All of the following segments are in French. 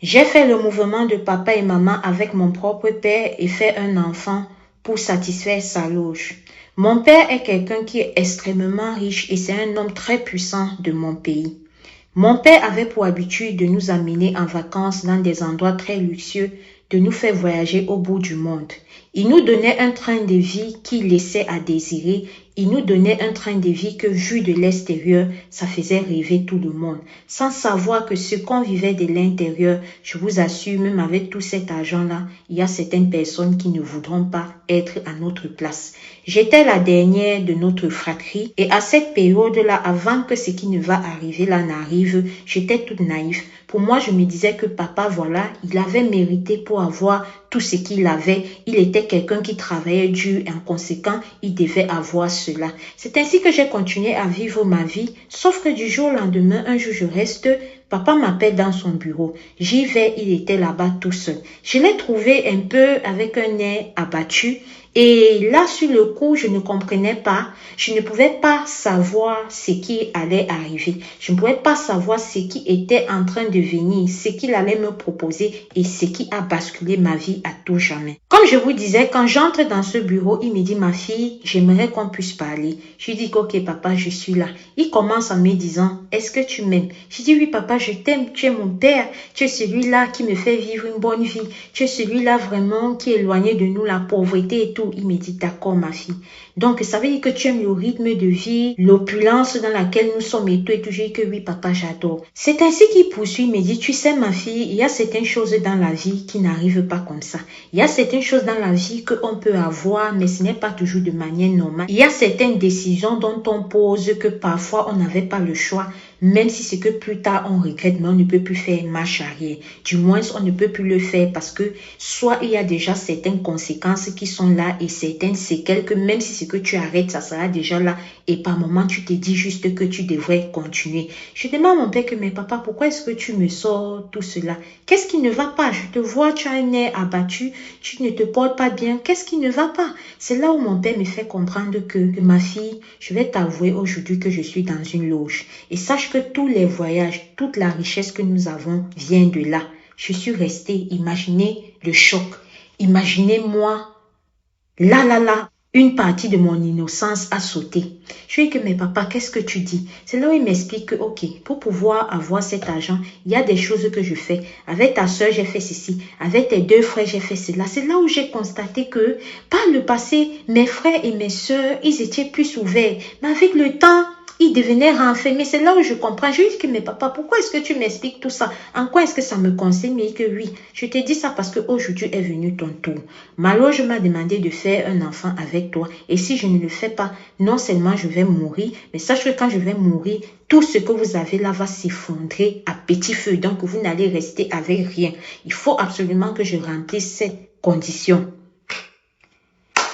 J'ai fait le mouvement de papa et maman avec mon propre père et fait un enfant pour satisfaire sa loge. Mon père est quelqu'un qui est extrêmement riche et c'est un homme très puissant de mon pays. Mon père avait pour habitude de nous amener en vacances dans des endroits très luxueux, de nous faire voyager au bout du monde. Il nous donnait un train de vie qui laissait à désirer. Il nous donnait un train de vie que, vu de l'extérieur, ça faisait rêver tout le monde. Sans savoir que ce qu'on vivait de l'intérieur, je vous assure, même avec tout cet argent-là, il y a certaines personnes qui ne voudront pas être à notre place. J'étais la dernière de notre fratrie et à cette période-là, avant que ce qui ne va arriver là n'arrive, j'étais toute naïve. Pour moi, je me disais que papa, voilà, il avait mérité pour avoir tout ce qu'il avait. Il était quelqu'un qui travaillait dur et en conséquent, il devait avoir cela. C'est ainsi que j'ai continué à vivre ma vie, sauf que du jour au lendemain, un jour je reste, papa m'appelle dans son bureau. J'y vais, il était là-bas tout seul. Je l'ai trouvé un peu avec un air abattu. Et là, sur le coup, je ne comprenais pas. Je ne pouvais pas savoir ce qui allait arriver. Je ne pouvais pas savoir ce qui était en train de venir, ce qu'il allait me proposer et ce qui a basculé ma vie à tout jamais. Comme je vous disais, quand j'entre dans ce bureau, il me dit, ma fille, j'aimerais qu'on puisse parler. Je lui dis, ok, papa, je suis là. Il commence en me disant, est-ce que tu m'aimes? Je dis, oui, papa, je t'aime. Tu es mon père. Tu es celui-là qui me fait vivre une bonne vie. Tu es celui-là vraiment qui est éloigné de nous, la pauvreté et tout. Il me dit, d'accord, ma fille. Donc, ça veut dire que tu aimes le rythme de vie, l'opulence dans laquelle nous sommes et tout. Et toujours que oui, papa, j'adore. C'est ainsi qu'il poursuit, il me dit, tu sais, ma fille, il y a certaines choses dans la vie qui n'arrivent pas comme ça. Il y a certaines choses dans la vie qu'on peut avoir, mais ce n'est pas toujours de manière normale. Il y a certaines décisions dont on pose que parfois on n'avait pas le choix. Même si c'est que plus tard on regrette, mais on ne peut plus faire marche arrière. Du moins, on ne peut plus le faire parce que soit il y a déjà certaines conséquences qui sont là et certaines séquelles que même si c'est que tu arrêtes, ça sera déjà là. Et par moment, tu te dis juste que tu devrais continuer. Je demande à mon père que, mais papa, pourquoi est-ce que tu me sors tout cela? Qu'est-ce qui ne va pas? Je te vois, tu as un air abattu, tu ne te portes pas bien. Qu'est-ce qui ne va pas? C'est là où mon père me fait comprendre que ma fille, je vais t'avouer aujourd'hui que je suis dans une loge. Et sache que tous les voyages, toute la richesse que nous avons vient de là. Je suis restée, imaginez le choc. Imaginez-moi, là, une partie de mon innocence a sauté. Je lui dis que, mais papa, qu'est-ce que tu dis? C'est là où il m'explique que, ok, pour pouvoir avoir cet argent, il y a des choses que je fais. Avec ta soeur, j'ai fait ceci. Avec tes deux frères, j'ai fait cela. C'est là où j'ai constaté que, par le passé, mes frères et mes soeurs, ils étaient plus ouverts. Mais avec le temps, il devenait renfermé. C'est là où je comprends. Je lui dis que, mais papa, pourquoi est-ce que tu m'expliques tout ça? En quoi est-ce que ça me concerne? Mais que oui, je te dis ça parce qu'aujourd'hui est venu ton tour. Ma loge m'a demandé de faire un enfant avec toi. Et si je ne le fais pas, non seulement je vais mourir, mais sache que quand je vais mourir, tout ce que vous avez là va s'effondrer à petit feu. Donc, vous n'allez rester avec rien. Il faut absolument que je remplisse cette condition.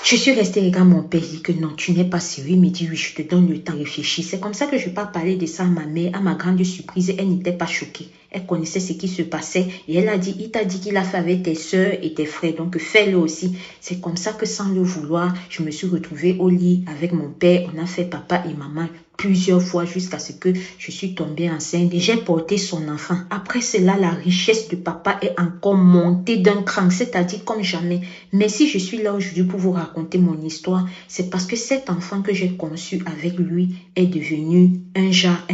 Je suis restée, regarde mon père, dit que non, tu n'es pas sérieux. Il me dit, oui, je te donne le temps de réfléchir. C'est comme ça que je n'ai pas parlé de ça à ma mère. À ma grande surprise, elle n'était pas choquée. Elle connaissait ce qui se passait et elle a dit, il t'a dit qu'il a fait avec tes soeurs et tes frères, donc fais-le aussi. C'est comme ça que sans le vouloir, je me suis retrouvée au lit avec mon père. On a fait papa et maman plusieurs fois jusqu'à ce que je suis tombée enceinte et j'ai porté son enfant. Après cela, la richesse de papa est encore montée d'un cran, c'est-à-dire comme jamais. Mais si je suis là aujourd'hui pour vous raconter mon histoire, c'est parce que cet enfant que j'ai conçu avec lui est devenu un jar.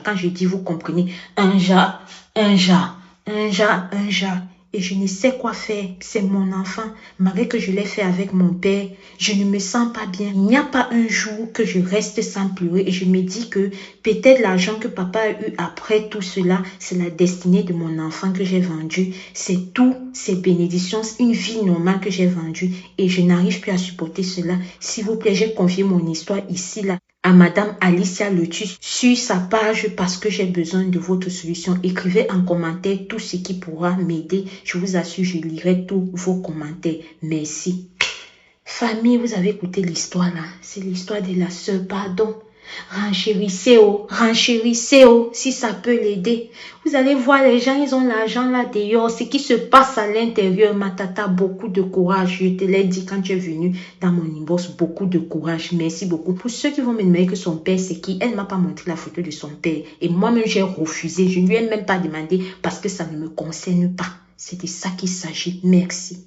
Quand je dis, vous comprenez, un jar. Et je ne sais quoi faire. C'est mon enfant. Malgré que je l'ai fait avec mon père, je ne me sens pas bien. Il n'y a pas un jour que je reste sans pleurer et je me dis que peut-être l'argent que papa a eu après tout cela, c'est la destinée de mon enfant que j'ai vendu. C'est tout, ces bénédictions, une vie normale que j'ai vendue et je n'arrive plus à supporter cela. S'il vous plaît, j'ai confié mon histoire ici, là, à Madame Alicia Lotus sur sa page parce que j'ai besoin de votre solution. Écrivez en commentaire tout ce qui pourra m'aider. Je vous assure, je lirai tous vos commentaires. Merci. Famille, vous avez écouté l'histoire là. C'est l'histoire de la sœur, pardon. renchérissez, oh, si ça peut l'aider. Vous allez voir, les gens, ils ont l'argent là dehors. Ce qui se passe à l'intérieur, ma tata, beaucoup de courage. Je te l'ai dit quand tu es venu dans mon inbox, beaucoup de courage. Merci beaucoup. Pour ceux qui vont me demander que son père, c'est qui, elle ne m'a pas montré la photo de son père. Et moi-même, j'ai refusé. Je ne lui ai même pas demandé parce que ça ne me concerne pas. C'est de ça qu'il s'agit. Merci.